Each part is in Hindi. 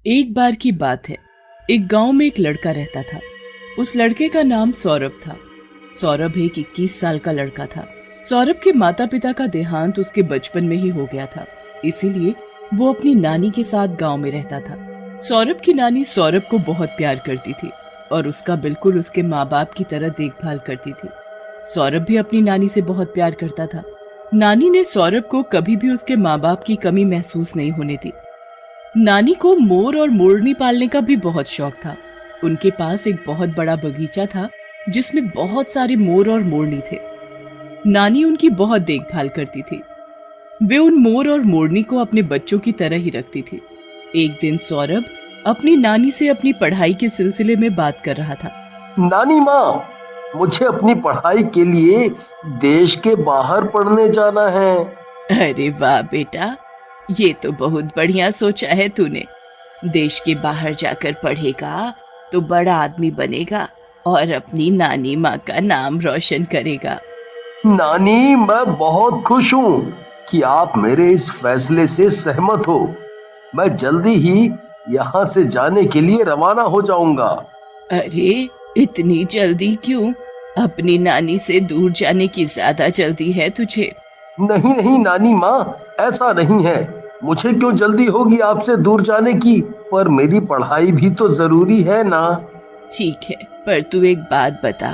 एक बार की बात है। एक गांव में एक लड़का रहता था। उस लड़के का नाम सौरभ था। सौरभ एक 21 साल का लड़का था। सौरभ के माता पिता का देहांत उसके बचपन में ही हो गया था, इसीलिए वो अपनी नानी के साथ गांव में रहता था। सौरभ की नानी सौरभ को बहुत प्यार करती थी और उसका बिल्कुल उसके माँ बाप की तरह देखभाल करती थी। सौरभ भी अपनी नानी से बहुत प्यार करता था। नानी ने सौरभ को कभी भी उसके माँ बाप की कमी महसूस नहीं होने दी। नानी को मोर और मोरनी पालने का भी बहुत शौक था। उनके पास एक बहुत बड़ा बगीचा था जिसमें बहुत सारे मोर और मोरनी थे। नानी उनकी बहुत देखभाल करती थी। वे उन मोर और मोरनी को अपने बच्चों की तरह ही रखती थी। एक दिन सौरभ अपनी नानी से अपनी पढ़ाई के सिलसिले में बात कर रहा था। नानी माँ, मुझे अपनी पढ़ाई के लिए देश के बाहर पढ़ने जाना है। अरे वाह बेटा, ये तो बहुत बढ़िया सोचा है तूने। देश के बाहर जाकर पढ़ेगा तो बड़ा आदमी बनेगा और अपनी नानी माँ का नाम रोशन करेगा। नानी, मैं बहुत खुश हूँ कि आप मेरे इस फैसले से सहमत हो। मैं जल्दी ही यहाँ से जाने के लिए रवाना हो जाऊंगा। अरे इतनी जल्दी क्यों? अपनी नानी से दूर जाने की ज्यादा जल्दी है तुझे। नहीं नहीं नानी माँ, ऐसा नहीं है। मुझे क्यों जल्दी होगी आपसे दूर जाने की, पर मेरी पढ़ाई भी तो जरूरी है ना। ठीक है, पर तू एक बात बता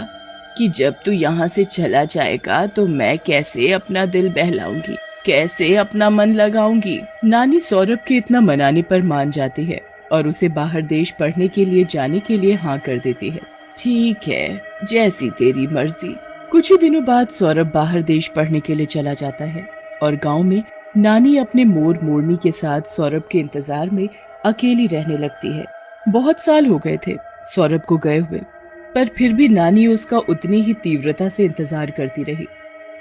कि जब तू यहाँ से चला जाएगा तो मैं कैसे अपना दिल बहलाऊंगी, कैसे अपना मन लगाऊंगी। नानी सौरभ के इतना मनाने पर मान जाती है और उसे बाहर देश पढ़ने के लिए जाने के लिए हाँ कर देती है। ठीक है, जैसी तेरी मर्जी। कुछ ही दिनों बाद सौरभ बाहर देश पढ़ने के लिए चला जाता है और गांव में नानी अपने मोर मोरनी के साथ सौरभ के इंतजार में अकेली रहने लगती है। बहुत साल हो गए थे सौरभ को गए हुए, पर फिर भी नानी उसका उतनी ही तीव्रता से इंतजार करती रही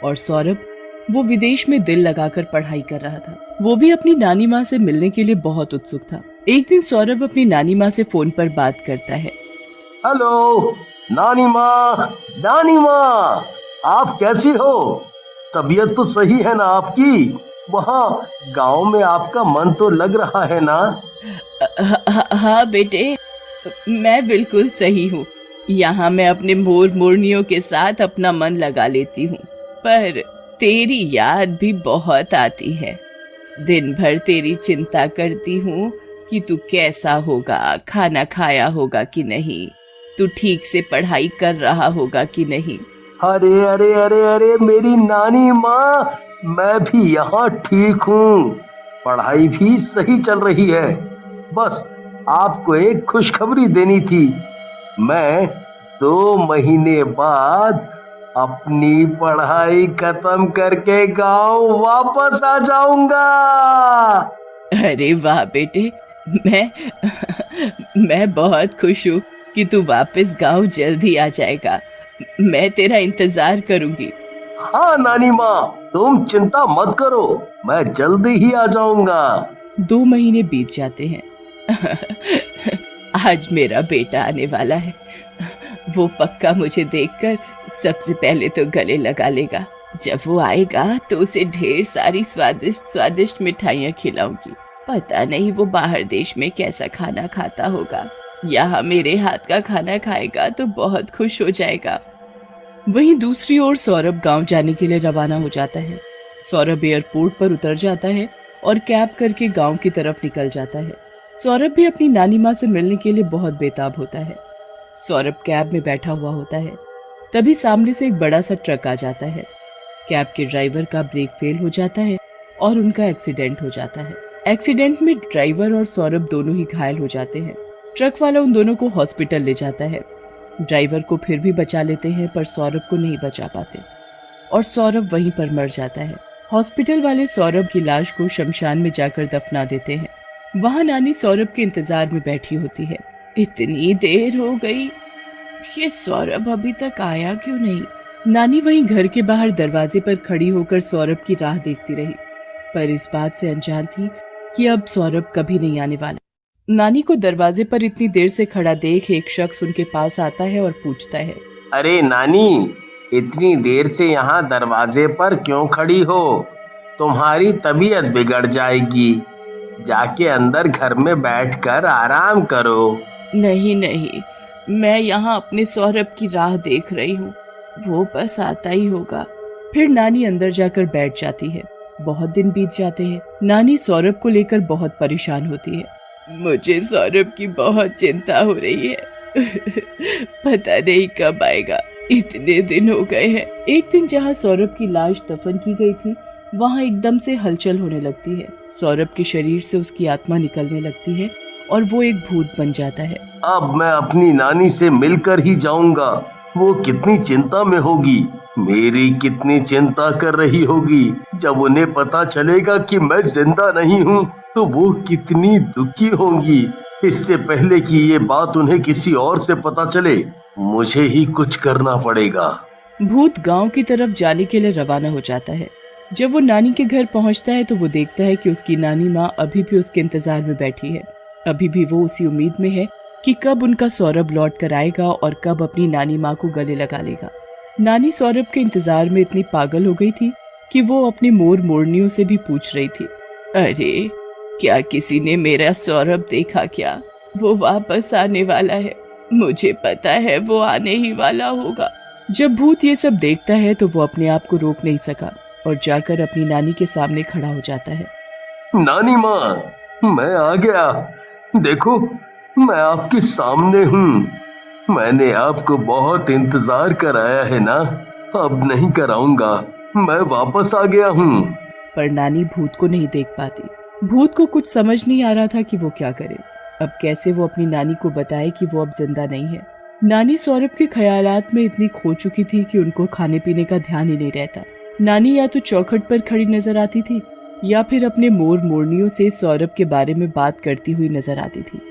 और सौरभ वो विदेश में दिल लगाकर पढ़ाई कर रहा था। वो भी अपनी नानी माँ से मिलने के लिए बहुत उत्सुक था। एक दिन सौरभ अपनी नानी माँ से फोन पर बात करता है। हेलो नानी माँ, नानी माँ, आप कैसी हो? तबीयत तो सही है ना आपकी? वहाँ गांव में आपका मन तो लग रहा है ना? हाँ बेटे, मैं बिल्कुल सही हूँ। यहाँ मैं अपने मोर मोरनियों के साथ अपना मन लगा लेती हूँ, पर तेरी याद भी बहुत आती है। दिन भर तेरी चिंता करती हूँ कि तू कैसा होगा, खाना खाया होगा कि नहीं, तू ठीक से पढ़ाई कर रहा होगा कि नहीं। अरे अरे अरे अरे मेरी नानी माँ, मैं भी यहाँ ठीक हूँ। पढ़ाई भी सही चल रही है। बस आपको एक खुशखबरी देनी थी। मैं 2 महीने बाद अपनी पढ़ाई खत्म करके गांव वापस आ जाऊंगा। अरे वाह बेटे, मैं मैं बहुत खुश हूँ कि तू वापस गांव जल्दी आ जाएगा। मैं तेरा इंतजार करूंगी। हाँ नानी माँ, तुम चिंता मत करो, मैं जल्दी ही आ जाऊंगा। 2 महीने बीत जाते हैं। आज मेरा बेटा आने वाला है। वो पक्का मुझे देखकर सबसे पहले तो गले लगा लेगा। जब वो आएगा तो उसे ढेर सारी स्वादिष्ट स्वादिष्ट मिठाइयाँ खिलाऊंगी। पता नहीं वो बाहर देश में कैसा खाना खाता होगा। यहाँ मेरे हाथ का खाना खाएगा तो बहुत खुश हो जाएगा। वहीं दूसरी ओर सौरभ गांव जाने के लिए रवाना हो जाता है। सौरभ एयरपोर्ट पर उतर जाता है और कैब करके गांव की तरफ निकल जाता है। सौरभ भी अपनी नानी माँ से मिलने के लिए बहुत बेताब होता है। सौरभ कैब में बैठा हुआ होता है, तभी सामने से एक बड़ा सा ट्रक आ जाता है। कैब के ड्राइवर का ब्रेक फेल हो जाता है और उनका एक्सीडेंट हो जाता है। एक्सीडेंट में ड्राइवर और सौरभ दोनों ही घायल हो जाते हैं। ट्रक वाला उन दोनों को हॉस्पिटल ले जाता है। ड्राइवर को फिर भी बचा लेते हैं, पर सौरभ को नहीं बचा पाते और सौरभ वहीं पर मर जाता है। हॉस्पिटल वाले सौरभ की लाश को शमशान में जाकर दफना देते हैं। वहां नानी सौरभ के इंतजार में बैठी होती है। इतनी देर हो गई, ये सौरभ अभी तक आया क्यों नहीं? नानी वहीं घर के बाहर दरवाजे पर खड़ी होकर सौरभ की राह देखती रही, पर इस बात से अनजान थी कि अब सौरभ कभी नहीं आने वाला। नानी को दरवाजे पर इतनी देर से खड़ा देख एक शख्स उनके पास आता है और पूछता है। अरे नानी, इतनी देर से यहाँ दरवाजे पर क्यों खड़ी हो? तुम्हारी तबीयत बिगड़ जाएगी। जाके अंदर घर में बैठकर आराम करो। नहीं नहीं, मैं यहाँ अपने सौरभ की राह देख रही हूँ, वो बस आता ही होगा। फिर नानी अंदर जाकर बैठ जाती है। बहुत दिन बीत जाते हैं। नानी सौरभ को लेकर बहुत परेशान होती है। मुझे सौरभ की बहुत चिंता हो रही है। पता नहीं कब आएगा, इतने दिन हो गए हैं। एक दिन जहाँ सौरभ की लाश दफन की गई थी, वहाँ एकदम से हलचल होने लगती है। सौरभ के शरीर से उसकी आत्मा निकलने लगती है और वो एक भूत बन जाता है। अब मैं अपनी नानी से मिलकर ही जाऊंगा। वो कितनी चिंता में होगी, मेरी कितनी चिंता कर रही होगी। जब उन्हें पता चलेगा कि मैं जिंदा नहीं हूँ तो वो कितनी दुखी होंगी। इससे पहले कि ये बात उन्हें किसी और से पता चले, मुझे ही कुछ करना पड़ेगा। भूत गांव की तरफ जाने के लिए रवाना हो जाता है। जब वो नानी के घर पहुंचता है तो वो देखता है कि उसकी नानी माँ अभी भी उसके इंतजार में बैठी है। अभी भी वो उसी उम्मीद में है कि कब उनका सौरभ लौट कर आएगा और कब अपनी नानी माँ को गले लगा लेगा। नानी सौरभ के इंतजार में इतनी पागल हो गई थी कि वो अपने मोर मोरनियों से भी पूछ रही थी, अरे क्या किसी ने मेरा सौरभ देखा क्या? वो वापस आने वाला है, मुझे पता है वो आने ही वाला होगा। जब भूत ये सब देखता है तो वो अपने आप को रोक नहीं सका और जाकर अपनी नानी के सामने खड़ा हो जाता है। नानी माँ, मैं आ गया। देखो, मैं आपके सामने हूँ। मैंने आपको बहुत इंतजार कराया है ना, अब नहीं कराऊंगा। मैं वापस आ गया हूँ। पर नानी भूत को नहीं देख पाती। भूत को कुछ समझ नहीं आ रहा था कि वो क्या करे। अब कैसे वो अपनी नानी को बताए कि वो अब जिंदा नहीं है। नानी सौरभ के ख्यालात में इतनी खो चुकी थी कि उनको खाने पीने का ध्यान ही नहीं रहता। नानी या तो चौखट पर खड़ी नजर आती थी या फिर अपने मोर मोरनियों से सौरभ के बारे में बात करती हुई नजर आती थी।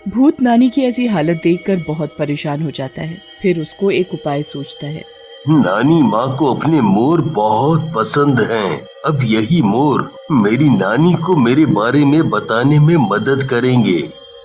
भूत नानी की ऐसी हालत देखकर बहुत परेशान हो जाता है। फिर उसको एक उपाय सोचता है। नानी माँ को अपने मोर बहुत पसंद हैं। अब यही मोर मेरी नानी को मेरे बारे में बताने में मदद करेंगे।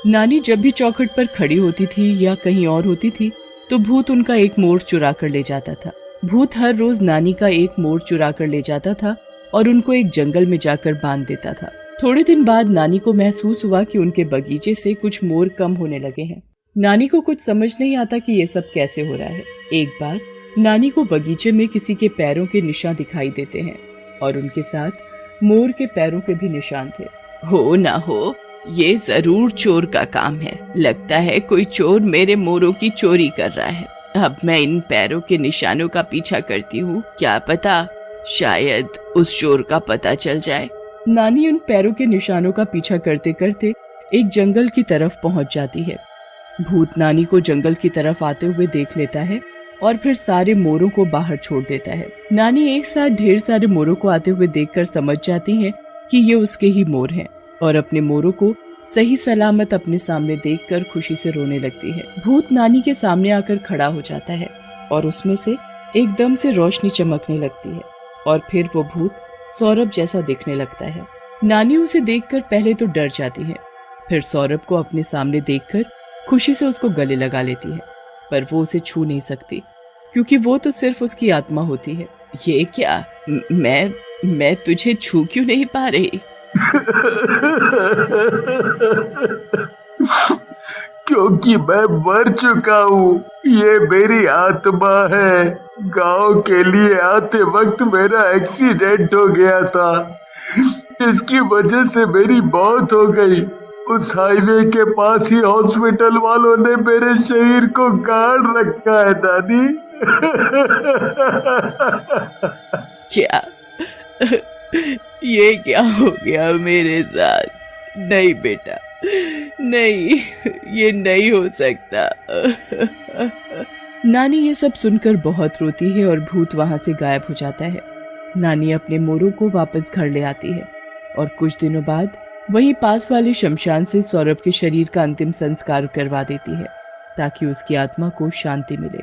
नानी जब भी चौखट पर खड़ी होती थी या कहीं और होती थी तो भूत उनका एक मोर चुरा कर ले जाता था। भूत हर रोज नानी का एक मोर चुरा कर ले जाता था और उनको एक जंगल में जाकर बांध देता था। थोड़े दिन बाद नानी को महसूस हुआ कि उनके बगीचे से कुछ मोर कम होने लगे हैं। नानी को कुछ समझ नहीं आता कि ये सब कैसे हो रहा है। एक बार नानी को बगीचे में किसी के पैरों के निशान दिखाई देते हैं और उनके साथ मोर के पैरों के भी निशान थे। हो ना हो, ये जरूर चोर का काम है। लगता है कोई चोर मेरे मोरों की चोरी कर रहा है। अब मैं इन पैरों के निशानों का पीछा करती हूँ, क्या पता शायद उस चोर का पता चल जाए। नानी उन पैरों के निशानों का पीछा करते करते एक जंगल की तरफ पहुंच जाती है। भूत नानी को जंगल की तरफ आते हुए देख लेता है और फिर सारे मोरों को बाहर छोड़ देता है। नानी एक साथ ढेर सारे मोरों को आते हुए देखकर समझ जाती है कि ये उसके ही मोर हैं और अपने मोरों को सही सलामत अपने सामने देखकर खुशी से रोने लगती है। भूत नानी के सामने आकर खड़ा हो जाता है और उसमें से एकदम से रोशनी चमकने लगती है और फिर वो भूत सौरभ जैसा दिखने लगता है। नानी उसे देखकर पहले तो डर जाती है, फिर सौरभ को अपने सामने देखकर खुशी से उसको गले लगा लेती है, पर वो उसे छू नहीं सकती क्योंकि वो तो सिर्फ उसकी आत्मा होती है। ये क्या, मैं तुझे छू क्यों नहीं पा रही? क्योंकि मैं मर चुका हूँ। ये मेरी आत्मा है। गांव के लिए आते वक्त मेरा एक्सीडेंट हो गया था, इसकी वजह से मेरी मौत हो गई। उस हाईवे के पास ही हॉस्पिटल वालों ने मेरे शरीर को गाड़ रखा है नानी। क्या ये क्या हो गया मेरे साथ? नहीं बेटा, नहीं, ये नहीं हो सकता। नानी ये सब सुनकर बहुत रोती है और भूत वहां से गायब हो जाता है। नानी अपने मोरों को वापस घर ले आती है और कुछ दिनों बाद वहीं पास वाले शमशान से सौरभ के शरीर का अंतिम संस्कार करवा देती है ताकि उसकी आत्मा को शांति मिले।